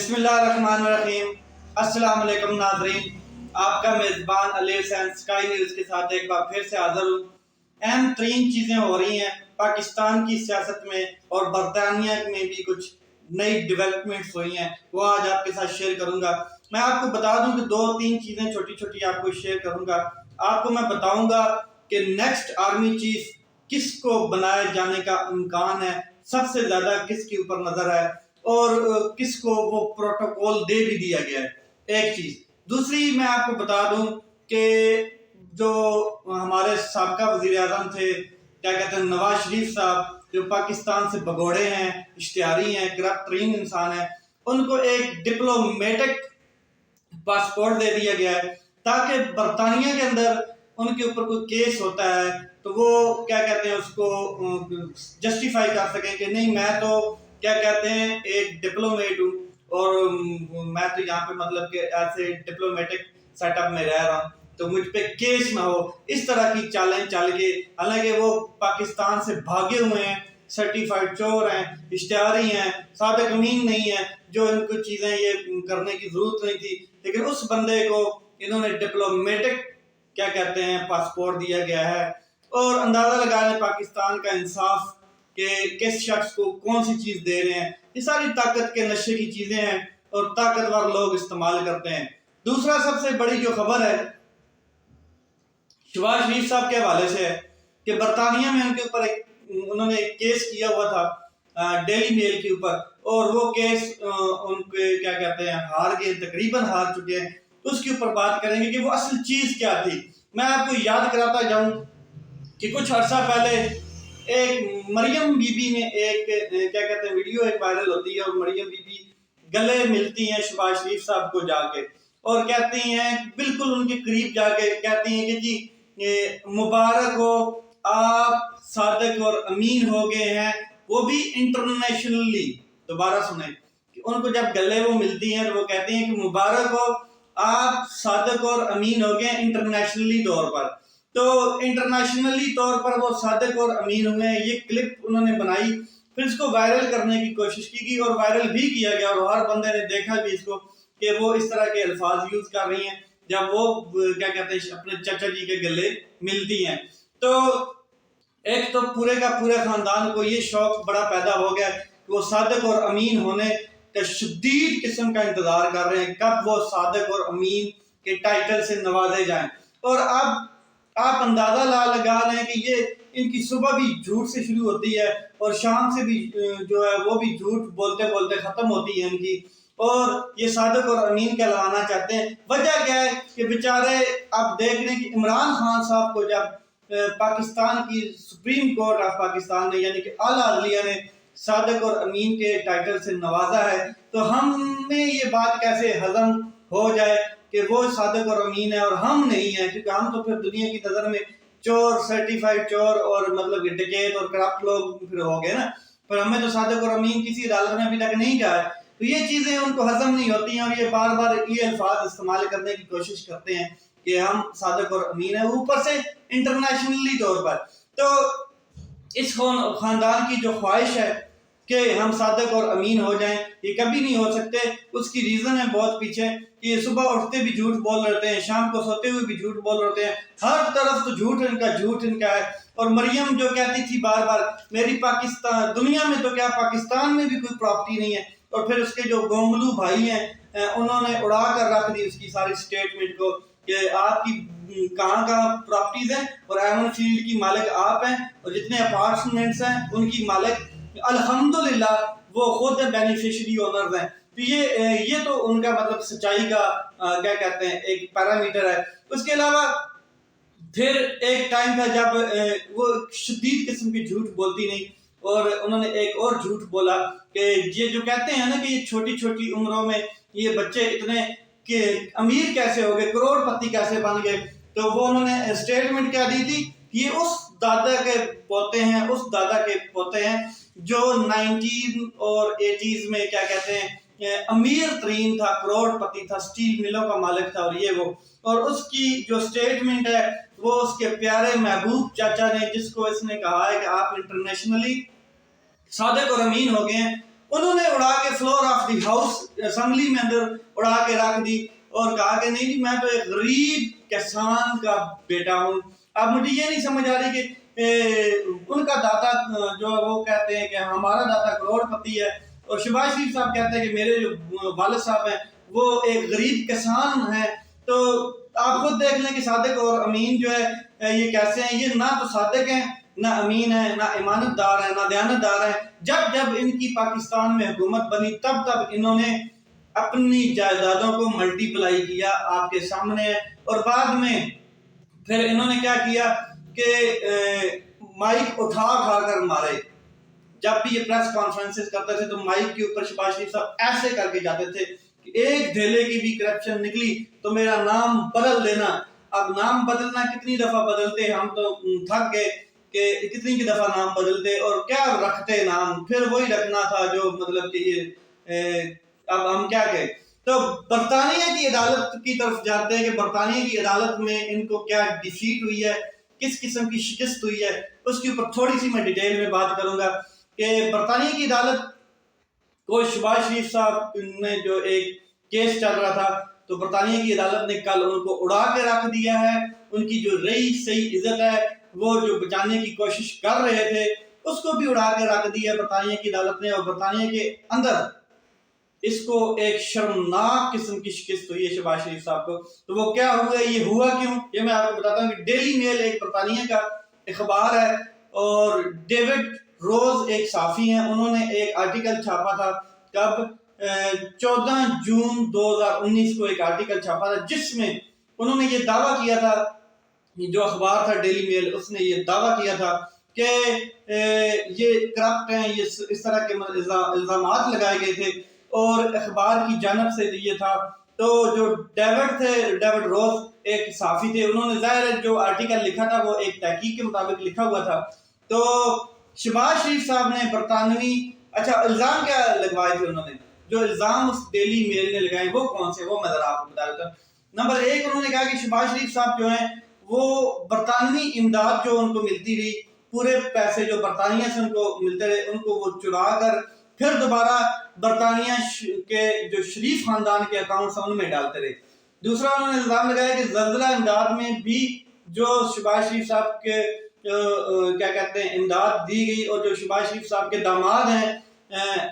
بسم اللہ الرحمن الرحیم۔ السلام علیکم ناظرین، آپ کا میزبان علی حسین اسکائی نیوز کے ساتھ ایک بار پھر سے حاضر ہوں۔ اہم ترین چیزیں ہو رہی ہیں پاکستان کی سیاست میں اور برطانیہ میں بھی کچھ نئی ڈیولپمنٹس ہوئی ہیں، وہ آج آپ کے ساتھ شیئر کروں گا۔ میں آپ کو بتا دوں کہ دو تین چیزیں چھوٹی چھوٹی آپ کو شیئر کروں گا۔ آپ کو میں بتاؤں گا کہ نیکسٹ آرمی چیف کس کو بنائے جانے کا امکان ہے، سب سے زیادہ کس کے اوپر نظر ہے اور کس کو وہ پروٹوکول دے بھی دیا گیا ہے، ایک چیز۔ دوسری میں آپ کو بتا دوں کہ جو ہمارے سابقہ وزیر اعظم تھے، کیا کہتے ہیں، نواز شریف صاحب، جو پاکستان سے بھگوڑے ہیں، اشتہاری ہیں، کرپٹ ترین انسان ہیں، ان کو ایک ڈپلومیٹک پاسپورٹ دے دیا گیا ہے تاکہ برطانیہ کے اندر ان کے اوپر کوئی کیس ہوتا ہے تو وہ کیا کہتے ہیں اس کو جسٹیفائی کر سکیں کہ نہیں، میں تو کیا کہتے ہیں ایک ڈپلومیٹ ہوں اور میں تو یہاں پہ مطلب کہ ایسے ڈپلومیٹک سیٹ اپ میں رہ رہا ہوں تو مجھ پہ کیس نہ ہو۔ اس طرح کی چالیں چل کے، حالانکہ وہ پاکستان سے بھاگے ہوئے ہیں، سرٹیفائڈ چور ہیں، اشتہاری ہیں، صادق امین نہیں ہیں، جو ان کو چیزیں یہ کرنے کی ضرورت نہیں تھی، لیکن اس بندے کو انہوں نے ڈپلومیٹک کیا کہتے ہیں پاسپورٹ دیا گیا ہے۔ اور اندازہ لگا لیں پاکستان کا انصاف کہ کس شخص کو کون سی چیز دے رہے ہیں۔ یہ ساری طاقت کے نشے کی چیزیں ہیں اور طاقتور لوگ استعمال کرتے ہیں۔ دوسرا سب سے بڑی جو خبر ہے شہباز شریف صاحب کے حوالے سے ہے کہ برطانیہ میں ان کے اوپر انہوں نے ایک کیس کیا ہوا تھا ڈیلی میل کے اوپر، اور وہ کیس ان کے کیا کہتے ہیں ہار گئے، تقریباً ہار چکے ہیں۔ اس کے اوپر بات کریں گے کہ وہ اصل چیز کیا تھی۔ میں آپ کو یاد کراتا جاؤں کہ کچھ عرصہ پہلے ایک مریم بی بی نے ایک کیا کہتے ہیں ویڈیو ایک وائرل ہوتی ہے، اور مریم بی بی گلے ملتی ہیں شہباز شریف صاحب کو جا کے اور کہتی ہیں، بالکل ان کے قریب جا کے کہتی ہیں کہ جی مبارک ہو، آپ صادق اور امین ہو گئے ہیں، وہ بھی انٹرنیشنلی۔ دوبارہ سنیں کہ ان کو جب گلے وہ ملتی ہیں تو وہ کہتی ہیں کہ مبارک ہو، آپ صادق اور امین ہو گئے انٹرنیشنلی طور پر۔ تو انٹرنیشنلی طور پر وہ صادق اور امین ہوئے ہیں۔ یہ کلپ انہوں نے بنائی، پھر اس کو وائرل کرنے کی کوشش کی گئی اور وائرل بھی کیا گیا، اور ہر بندے نے دیکھا بھی اس کو کہ وہ اس طرح کے الفاظ یوز کر رہی ہیں جب وہ کیا کہتے ہیں اپنے چچا جی کے گلے ملتی ہیں۔ تو ایک تو پورے کا پورے خاندان کو یہ شوق بڑا پیدا ہو گیا کہ وہ صادق اور امین ہونے کا شدید قسم کا انتظار کر رہے ہیں، کب وہ صادق اور امین کے ٹائٹل سے نوازے جائیں۔ اور اب آپ اندازہ لگا لیں کہ یہ ان کی صبح بھی جھوٹ سے شروع ہوتی ہے اور شام سے بھی جو ہے وہ بھی جھوٹ بولتے بولتے ختم ہوتی ہے ان کی، اور یہ صادق اور امین کہلوانا چاہتے ہیں۔ وجہ کیا ہے کہ بیچارے آپ دیکھ رہے ہیں کہ عمران خان صاحب کو جب پاکستان کی سپریم کورٹ آف پاکستان نے یعنی کہ اعلیٰ عدلیہ نے صادق اور امین کے ٹائٹل سے نوازا ہے، تو ہمیں یہ بات کیسے ہضم ہو جائے کہ وہ صادق اور امین ہے اور ہم نہیں ہیں، کیونکہ ہم تو پھر دنیا کی نظر میں چور، سرٹیفائڈ چور اور مطلب کہ ڈکیت اور کرپٹ لوگ پھر ہو گئے نا، پر ہمیں تو صادق اور امین کسی عدالت نے ابھی تک نہیں کہا ہے۔ تو یہ چیزیں ان کو ہضم نہیں ہوتی ہیں اور یہ بار بار یہ الفاظ استعمال کرنے کی کوشش کرتے ہیں کہ ہم صادق اور امین ہیں، اوپر سے انٹرنیشنلی طور پر۔ تو اس خاندان کی جو خواہش ہے کہ ہم صادق اور امین ہو جائیں، یہ کبھی نہیں ہو سکتے۔ اس کی ریزن ہے بہت پیچھے کہ یہ صبح اٹھتے بھی جھوٹ بول رہتے ہیں، شام کو سوتے ہوئے بھی جھوٹ بول رہتے ہیں، ہر طرف تو جھوٹ ان کا ہے۔ اور مریم جو کہتی تھی بار بار میری پاکستان دنیا میں تو کیا پاکستان میں بھی کوئی پراپرٹی نہیں ہے، اور پھر اس کے جو گونگلو بھائی ہیں انہوں نے اڑا کر رکھ دی اس کی ساری سٹیٹمنٹ کو کہ آپ کی کہاں کہاں پراپرٹیز ہیں، اور ایمن فیلڈ کی مالک آپ ہیں، اور جتنے اپارٹمنٹس ہیں ان کی مالک الحمدللہ وہ خود بینیفیشری اونرز ہیں۔ تو یہ تو ان کا مطلب سچائی کا کیا کہتے ہیں ایک پیرامیٹر ہے۔ اس کے علاوہ پھر ایک ٹائم تھا جب وہ شدید قسم کی جھوٹ بولتی نہیں، اور انہوں نے ایک اور جھوٹ بولا کہ یہ جو کہتے ہیں نا کہ یہ چھوٹی چھوٹی عمروں میں یہ بچے اتنے کہ امیر کیسے ہو گئے، کروڑ پتی کیسے بن گئے، تو وہ انہوں نے اسٹیٹمنٹ کیا دی تھی، یہ اس دادا کے پوتے ہیں جو 90s اور 80s میں کیا کہتے ہیں امیر ترین تھا، کروڑ پتی تھا، سٹیل ملوں کا مالک تھا، اور یہ وہ، اور اس کی جو سٹیٹمنٹ ہے وہ اس کے پیارے محبوب چاچا نے، جس کو اس نے کہا ہے کہ آپ انٹرنیشنلی صادق اور امین ہو گئے ہیں، انہوں نے اڑا کے floor of the house assembly میں اندر اڑا کے رکھ دی اور کہا کہ نہیں جی میں تو ایک غریب کسان کا بیٹا ہوں. اب مجھے یہ نہیں سمجھ آ رہی کہ ان کا دادا جو وہ کہتے ہیں کہ ہمارا دادا کروڑ پتی ہے اور شہباز شریف صاحب کہتے ہیں کہ میرے جو والد صاحب ہیں وہ ایک غریب کسان ہیں. تو آپ خود دیکھ لیں کہ صادق اور امین جو ہے یہ کیسے ہیں. یہ نہ تو صادق ہیں نہ امین ہے نہ امانت دار ہے نہ دیانت دار ہے. جب ان کی پاکستان میں حکومت بنی تب انہوں نے اپنی جائیدادوں کو ملٹی پلائی کیا آپ کے سامنے ہے. اور بعد میں پھر انہوں نے کیا کیا کہ مائک اٹھا کھا کر مارے. جب بھی یہ پریس کانفرنسز کرتے تھے تو مائک کے اوپر شہباز شریف صاحب ایسے کر کے جاتے تھے کہ ایک دھیلے کی بھی کرپشن نکلی تو میرا نام بدل دینا. اب نام بدلنا کتنی دفعہ بدلتے ہم تو تھک گئے کہ کتنی کی دفعہ نام بدلتے اور کیا رکھتے نام پھر وہی رکھنا تھا جو مطلب کہ یہ اب ہم کیا کہیں. تو برطانیہ کی عدالت کی طرف جاتے ہیں کہ برطانیہ کی عدالت میں ان کو کیا ڈیفیٹ ہوئی ہے کس قسم کی شکست ہوئی ہے اس کے اوپر تھوڑی سی میں ڈیٹیل میں بات کروں گا کہ برطانیہ کی عدالت کو شہباز شریف صاحب نے جو ایک کیس چل رہا تھا تو برطانیہ کی عدالت نے کل ان کو اڑا کے رکھ دیا ہے. ان کی جو رہی صحیح عزت ہے وہ جو بچانے کی کوشش کر رہے تھے اس کو بھی اڑا کے رکھ دیا برطانیہ کی عدالت نے. اور برطانیہ کے اندر اس کو ایک شرمناک قسم کی شکست ہوئی ہے شہباز شریف صاحب کو. تو وہ کیا ہوا یہ ہوا کیوں یہ میں آپ کو بتاتا ہوں کہ ڈیلی میل ایک برطانیہ کا اخبار ہے اور ڈیوڈ روز ایک صحافی ہیں. انہوں نے ایک آرٹیکل چھاپا تھا کب 14 جون 2019 کو ایک آرٹیکل چھاپا تھا جس میں انہوں نے یہ دعویٰ کیا تھا جو اخبار تھا ڈیلی میل اس نے یہ دعویٰ کیا تھا کہ یہ کرپٹ ہیں یہ اس طرح کے الزامات لگائے گئے تھے اور اخبار کی جانب سے یہ تھا. تو جو ڈیوڈ روز ایک صحافی تھے انہوں نے ظاہر ہے جو آرٹیکل لکھا تھا وہ ایک تحقیق کے مطابق لکھا ہوا تھا. تو شہباز شریف صاحب نے برطانوی الزام کیا لگوائے تھے انہوں نے جو الزام اس ڈیلی میل نے لگائے وہ کون سے وہ میں ذرا آپ کو بتا دیتا ہوں. نمبر 1 انہوں نے کہا کہ شہباز شریف صاحب جو ہیں وہ برطانوی امداد جو ان کو ملتی رہی پورے پیسے جو برطانیہ سے ان کو ملتے رہے ان کو وہ چرا کر پھر دوبارہ برطانیہ کے جو شریف خاندان کے اکاؤنٹس ہیں ان میں ڈالتے رہے. دوسرا انہوں نے الزام لگایا کہ زلزلہ امداد میں بھی جو شہباز شریف صاحب کے کیا کہتے ہیں امداد دی گئی اور جو شہباز شریف صاحب کے داماد ہیں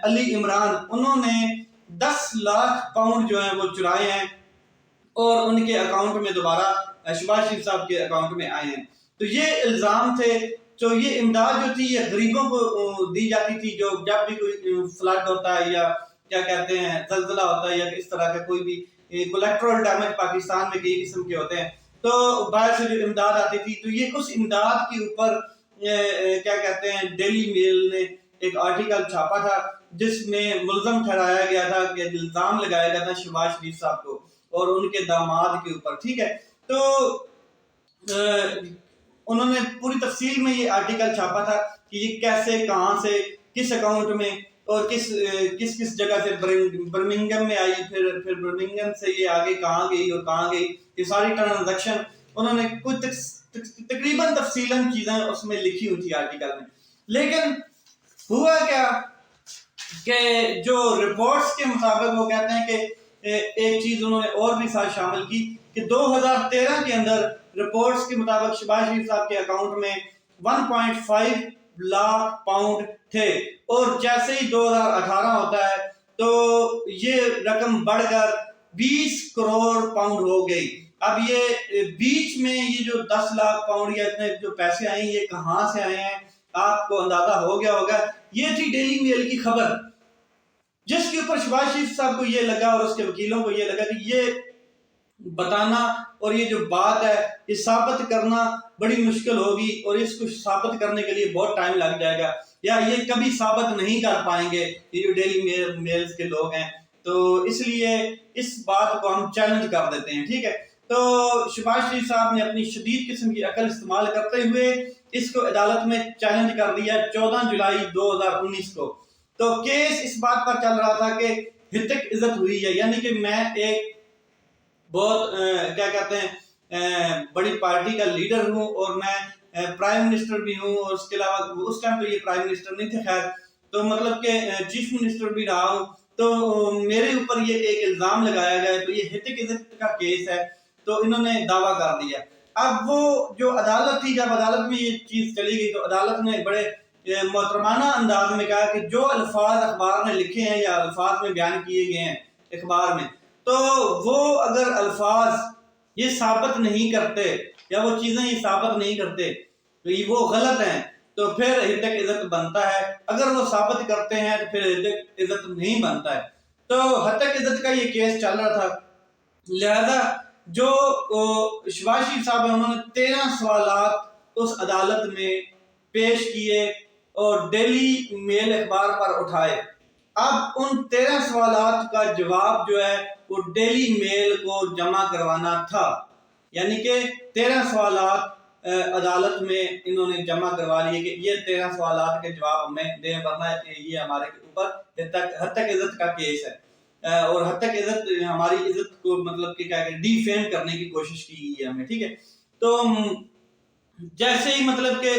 علی عمران انہوں نے 10 لاکھ پاؤنڈ جو ہیں وہ چرائے ہیں اور ان کے اکاؤنٹ میں دوبارہ شہباز شریف صاحب کے اکاؤنٹ میں آئے ہیں. تو یہ الزام تھے. جو یہ امداد جو تھی یہ غریبوں کو دی جاتی تھی جو جب بھی کوئی فلڈ ہوتا ہے یا کیا کہتے ہیں زلزلہ ہوتا ہے یا اس طرح کا کوئی بھی کولیٹرل ڈیمیج پاکستان میں کئی قسم کے ہوتے ہیں تو باہر سے جو امداد آتی تھی تو یہ اس امداد کے اوپر کیا کہتے ہیں ڈیلی میل نے ایک آرٹیکل چھاپا تھا جس میں ملزم ٹھہرایا گیا تھا کہ الزام لگایا گیا تھا شہباز شریف صاحب کو اور ان کے داماد کے اوپر. ٹھیک ہے تو انہوں نے پوری تفصیل میں یہ آرٹیکل چھاپا تھا کہ یہ کیسے کہاں سے کس اکاؤنٹ میں اور کس جگہ سے برمنگم میں آئی پھر برمنگم سے یہ آگے کہاں گئی اور کہاں گئی یہ ساری ٹرانزیکشن انہوں نے کچھ تقریباً تفصیلاً چیزیں اس میں لکھی ہوئی تھی آرٹیکل میں. لیکن ہوا کیا کہ جو رپورٹس کے مطابق وہ کہتے ہیں کہ ایک چیز انہوں نے اور بھی ساتھ شامل کی کہ 2013 کے اندر رپورٹس کے مطابق شہباز شریف صاحب کے اکاؤنٹ میں 1.5 لاکھ پاؤنڈ تھے اور جیسے ہی 2018 ہوتا ہے تو یہ رقم بڑھ کر 20 کروڑ پاؤنڈ ہو گئی. اب یہ بیچ میں یہ جو 10 لاکھ پاؤنڈ یا اتنے جو پیسے آئے یہ کہاں سے آئے ہیں آپ کو اندازہ ہو گیا ہوگا. یہ تھی ڈیلی میل کی خبر جس کے اوپر شہباز شریف صاحب کو یہ لگا اور اس کے وکیلوں کو یہ لگا کہ یہ بتانا اور یہ جو بات ہے یہ ثابت کرنا بڑی مشکل ہوگی اور اس کو ثابت کرنے کے لیے بہت ٹائم لگ جائے گا یا یہ کبھی ثابت نہیں کر پائیں گے یہ جو ڈیلی میلز کے لوگ ہیں. تو اس لیے اس بات کو ہم چیلنج کر دیتے ہیں. ٹھیک ہے تو شہباز شریف صاحب نے اپنی شدید قسم کی عقل استعمال کرتے ہوئے اس کو عدالت میں چیلنج کر دیا 14 جولائی 2019 کو. تو کیس اس بات پر چل رہا تھا کہ ہتک عزت ہوئی ہے یعنی کہ میں ایک بہت کیا کہتے ہیں بڑی پارٹی کا لیڈر ہوں اور میں پرائم منسٹر بھی ہوں اور اس کے علاوہ اس ٹائم پہ یہ پرائم منسٹر نہیں تھے خیر تو مطلب کہ چیف منسٹر بھی رہا ہوں، تو میرے اوپر یہ ایک الزام لگایا گیا ہے، تو یہ ہتک عزت کا کیس ہے، تو انہوں نے دعویٰ کر دیا۔ اب وہ جو عدالت تھی، جب عدالت میں یہ چیز چلی گئی تو عدالت نے بڑے محترمانہ انداز میں کہا کہ جو الفاظ اخبار نے لکھے ہیں یا الفاظ میں بیان کیے گئے ہیں اخبار میں، تو وہ اگر الفاظ یہ ثابت نہیں کرتے یا وہ چیزیں یہ ثابت نہیں کرتے تو یہ وہ غلط ہیں، تو پھر ہتک عزت بنتا ہے، اگر وہ ثابت کرتے ہیں تو پھر ہتک عزت نہیں بنتا ہے۔ تو ہتک عزت کا یہ کیس چل رہا تھا، لہذا جو شہباز شریف صاحب ہیں انہوں نے 13 سوالات اس عدالت میں پیش کیے اور ڈیلی میل اخبار پر اٹھائے۔ اب ان 13 سوالات کا جواب جو ہے وہ ڈیلی میل کو جمع کروانا تھا، یعنی کہ 13 سوالات عدالت میں انہوں نے جمع کروا لیے کہ یہ 13 سوالات کے جواب ہمیں دیں، ورنہ یہ ہمارے اوپر ہتک عزت کا کیس ہے، اور ہتک عزت ہماری عزت کو مطلب کہ کیا کہ ڈی فیم کرنے کی کوشش کی گئی ہے ہمیں، ٹھیک ہے۔ تو جیسے ہی مطلب کہ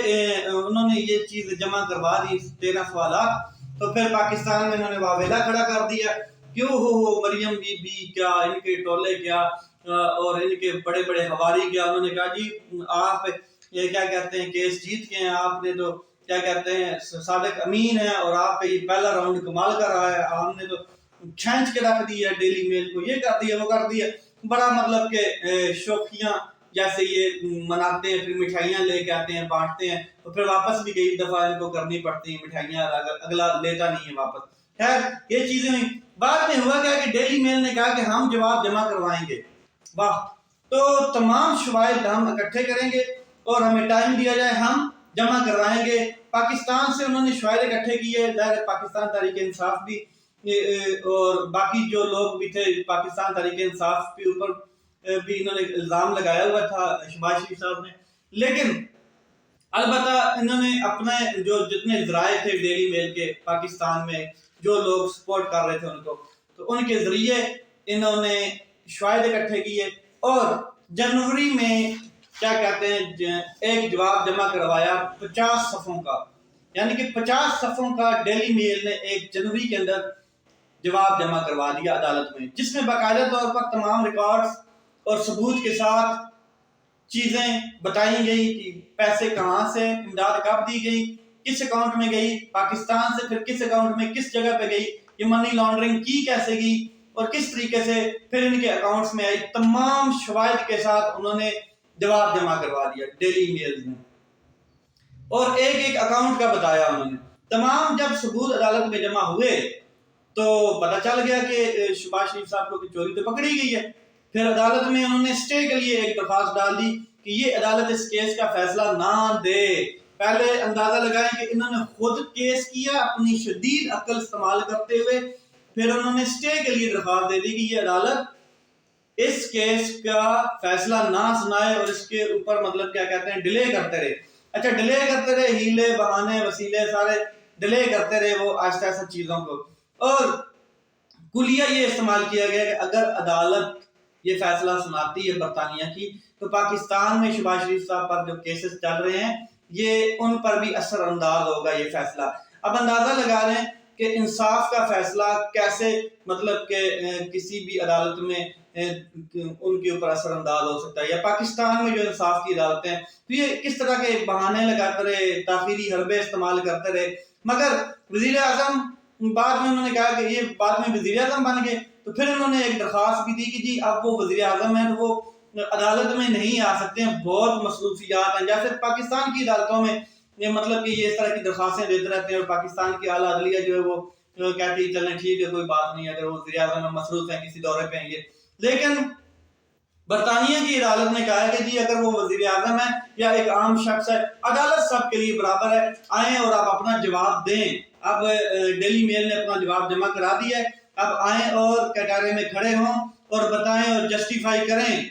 انہوں نے یہ چیز جمع کروا دی 13 سوالات، تو پھر پاکستان میں انہوں نے واویلا کھڑا کر دیا، کیوں ہو مریم بی بی کیا، ان کے ٹولے کیا اور ان کے بڑے بڑے حواری کیا۔ انہوں نے کہا جی آپ یہ کیا کہتے ہیں کیس جیت گئے ہیں، آپ نے تو کیا کہتے ہیں صادق امین ہے اور آپ کا یہ پہلا راؤنڈ کمال کر رہا ہے، ہم نے تو کھینچ کے رکھ دی ہے ڈیلی میل کو، یہ کر دیا وہ کر دیا، بڑا مطلب کہ شوخیاں جیسے یہ مناتے ہیں، پھر مٹھائیاں لے کے آتے ہیں بانٹتے ہیں، تو پھر واپس بھی کئی دفعہ ان کو کرنی پڑتی ہیں مٹھائیاں، اگلا لیتا نہیں ہے واپس۔ خیر یہ چیزیں ہوئی، بعد میں ہوا کیا کہ ڈیلی میل نے کہا کہ ہم جواب جمع کروائیں گے، واہ، تو تمام شواہد ہم اکٹھے کریں گے اور ہمیں ٹائم دیا جائے، ہم جمع کروائیں گے۔ پاکستان سے انہوں نے شواہد اکٹھے کیے، ظاہر پاکستان تحریک انصاف بھی اور باقی جو لوگ بھی تھے پاکستان تحریک انصاف کے اوپر بھی انہوں نے الزام لگایا ہوا تھا شہباز شریف صاحب نے، لیکن البتہ انہوں نے اپنے جو جتنے ذرائع تھے ڈیلی میل کے پاکستان میں جو لوگ سپورٹ کر رہے تھے ان کو، تو ان کے ذریعے انہوں نے شواہد اکٹھے کیے اور جنوری میں کیا کہتے ہیں ایک جواب جمع کروایا 50 صفحوں کا، یعنی کہ 50 صفحوں کا ڈیلی میل نے ایک جنوری کے اندر جواب جمع کروا دیا عدالت میں، جس میں باقاعدہ طور پر تمام ریکارڈز اور ثبوت کے ساتھ چیزیں بتائی گئی کہ پیسے کہاں سے، امداد کب دی گئی، کس اکاؤنٹ میں گئی، پاکستان سے پھر کس اکاؤنٹ میں کس جگہ پہ گئی، یہ منی لانڈرنگ کی کیسے گئی اور کس طریقے سے پھر ان کے اکاؤنٹس میں آئی، تمام شواہد کے ساتھ انہوں نے جواب جمع کروا دیا ڈیلی میل میں، اور ایک ایک اکاؤنٹ کا بتایا انہوں نے۔ تمام جب ثبوت عدالت میں جمع ہوئے تو پتہ چل گیا کہ شہباز شریف صاحب کو چوری تو پکڑی گئی ہے۔ پھر عدالت میں انہوں نے اسٹے کے لیے ایک درخواست ڈال دی کہ یہ عدالت اس کیس کا فیصلہ نہ دے۔ پہلے اندازہ لگائیں کہ انہوں نے خود کیس کیا اپنی شدید عقل استعمال کرتے ہوئے، پھر انہوں نے اسٹے کے لیے درخواست دے دی کہ یہ عدالت اس کیس کا فیصلہ نہ سنائے اور اس کے اوپر مطلب کیا کہتے ہیں ڈیلے کرتے رہے۔ اچھا ڈیلے کرتے رہے، ہیلے بہانے وسیلے سارے ڈیلے کرتے رہے وہ آہستہ آہستہ چیزوں کو، اور کلیہ یہ استعمال کیا گیا کہ اگر عدالت یہ فیصلہ سناتی ہے برطانیہ کی تو پاکستان میں شہباز شریف صاحب پر جو کیسز چل رہے ہیں یہ ان پر بھی اثر انداز ہوگا یہ فیصلہ۔ اب اندازہ لگا لیں کہ انصاف کا فیصلہ کیسے مطلب کہ کسی بھی عدالت میں ان کے اوپر اثر انداز ہو سکتا ہے، یا پاکستان میں جو انصاف کی عدالتیں ہیں تو یہ کس طرح کے بہانے لگاتے رہے، تاخیری حربے استعمال کرتے رہے، مگر وزیر اعظم بعد میں انہوں نے کہا کہ یہ بعد میں وزیر اعظم بن گئے، تو پھر انہوں نے ایک درخواست بھی دی کہ جی اب وہ وزیر اعظم ہیں تو وہ عدالت میں نہیں آ سکتے ہیں، بہت مصروفیات ہیں، جیسے پاکستان کی عدالتوں میں یہ مطلب کہ یہ اس طرح کی درخواستیں دیتے رہتے ہیں اور پاکستان کی اعلیٰ عدلیہ جو ہے وہ کہتی ہے چلیں ٹھیک ہے کوئی بات نہیں، اگر وہ وزیر اعظم میں مصروف ہیں کسی دورے پہ ہیں یہ، لیکن برطانیہ کی عدالت نے کہا ہے کہ جی اگر وہ وزیر اعظم ہے یا ایک عام شخص ہے، عدالت سب کے لیے برابر ہے، آئیں اور آپ اپنا جواب دیں۔ اب ڈیلی میل نے اپنا جواب جمع کرا دیا ہے، اب آئیں اور کٹارے میں کھڑے ہوں اور بتائیں اور جسٹیفائی کریں۔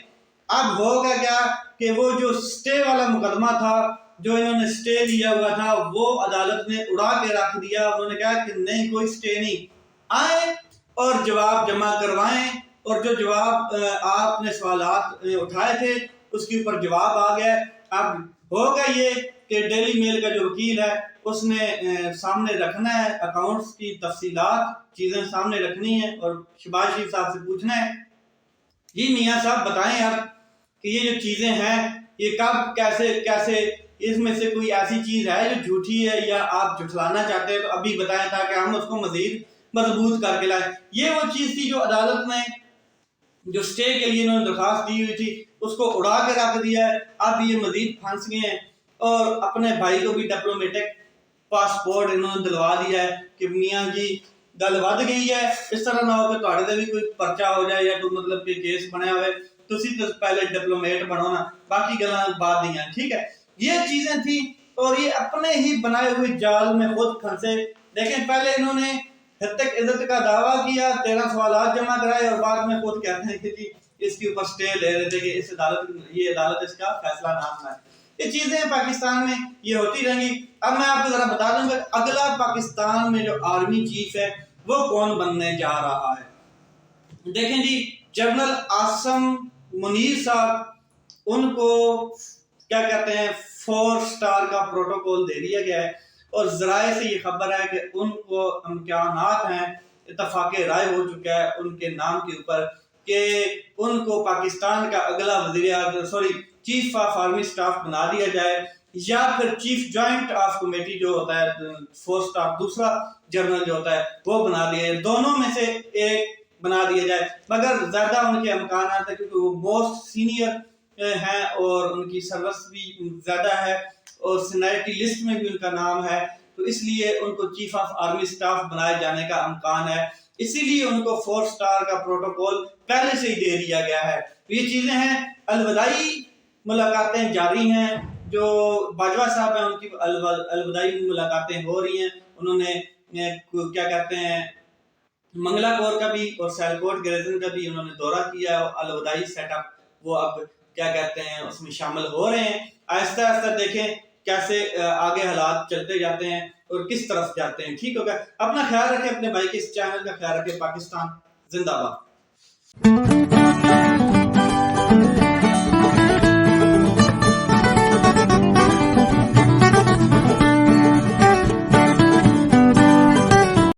اب ہوگا کیا کہ وہ جو سٹے والا مقدمہ تھا جو انہوں نے سٹے لیا ہوا تھا وہ عدالت نے اڑا کے رکھ دیا، انہوں نے کہا کہ نہیں کوئی سٹے نہیں، آئیں اور جواب جمع کروائیں، اور جو جواب آپ نے سوالات اٹھائے تھے اس کے اوپر جواب آ گیا۔ اب ہوگا یہ کہ ڈیلی میل کا جو وکیل ہے اس نے سامنے رکھنا ہے اکاؤنٹس کی تفصیلات، چیزیں سامنے رکھنی ہے اور شہباز شریف صاحب سے پوچھنا ہے جی میاں صاحب بتائیں آپ کہ یہ جو چیزیں ہیں یہ کب کیسے اس میں سے کوئی ایسی چیز ہے جو جھوٹی ہے یا آپ جھٹلانا چاہتے ہیں تو ابھی بتائیں تاکہ ہم اس کو مزید مضبوط کر کے لائیں۔ یہ وہ چیز تھی جو عدالت نے جو سٹے کے لیے انہوں نے درخواست دی ہوئی تھی اس کو اڑا کے رکھ دیا ہے۔ اب یہ مزید پھنس گئے ہیں اور اپنے بھائی کو بھی ڈپلومیٹک پاسپورٹ انہوں نے دلوا دیا ہے کہ میاں جی گل ود گئی ہے، اس طرح نہ ہو کہ تہاڈے تے بھی کوئی پرچہ ہو جائے یا کوئی مطلب کہ کیس بنیا ہوئے، تسی تو پہلے ڈپلومیٹ بنو نا، باقی گلاں بعد دیاں، ٹھیک ہے۔ یہ چیزیں تھیں اور یہ اپنے ہی بنائے ہوئے جال میں خود پھنسے۔ دیکھیں پہلے انہوں نے حد تک عزت کا دعویٰ کیا، 13 سوالات جمع کرائے اور بعد میں خود کہتے ہیں کہ جی اس کے اوپر سٹے لے رہے تھے کہ اس عدالت اس کا فیصلہ نہ سنائے۔ یہ چیزیں پاکستان میں یہ ہوتی رہیں گی۔ اب میں آپ کو ذرا بتا دوں کہ اگلا پاکستان میں جو آرمی چیف ہے وہ کون بننے جا رہا ہے۔ دیکھیں جی جنرل عاصم منیر صاحب، ان کو کیا کہتے ہیں 4 سٹار کا پروٹوکول دے دیا گیا ہے اور ذرائع سے یہ خبر ہے کہ ان کو امکانات ہیں، اتفاق رائے ہو چکا ہے ان کے نام کے اوپر کہ ان کو پاکستان کا اگلا چیف آف آرمی سٹاف بنا دیا جائے یا پھر چیف جوائنٹ آف کمیٹی جو ہوتا ہے 4 سٹار دوسرا جنرل جو ہوتا ہے وہ بنا دیا جائے، دونوں میں سے ایک بنا دیا جائے، مگر زیادہ ان کے امکانات ہیں کیونکہ وہ موسٹ سینئر ہیں اور ان کی سروس بھی زیادہ ہے اور سینیرٹی لسٹ میں بھی ان کا نام ہے، تو اس لیے ان کو چیف آف آرمی سٹاف بنائے جانے کا امکان ہے، اسی لیے ان کو 4 سٹار کا پروٹوکول پہلے سے ہی دے دیا گیا ہے۔ تو یہ چیزیں ہیں، الوداعی ملاقاتیں جاری ہیں، جو باجوہ صاحب ہیں ان کی الوداعی ملاقاتیں ہو رہی ہیں، انہوں نے کیا کہتے ہیں منگلا کور کا بھی اور سیالکوٹ گریزن کا بھی انہوں نے دورہ کیا ہے، اور الوداعی سیٹ اپ وہ اب کیا کہتے ہیں اس میں شامل ہو رہے ہیں۔ آہستہ آہستہ دیکھیں کیسے آگے حالات چلتے جاتے ہیں اور کس طرف جاتے ہیں، ٹھیک ہوگا۔ اپنا خیال رکھیں، اپنے بھائی کے اس چینل کا خیال رکھیں۔ پاکستان زندہ باد۔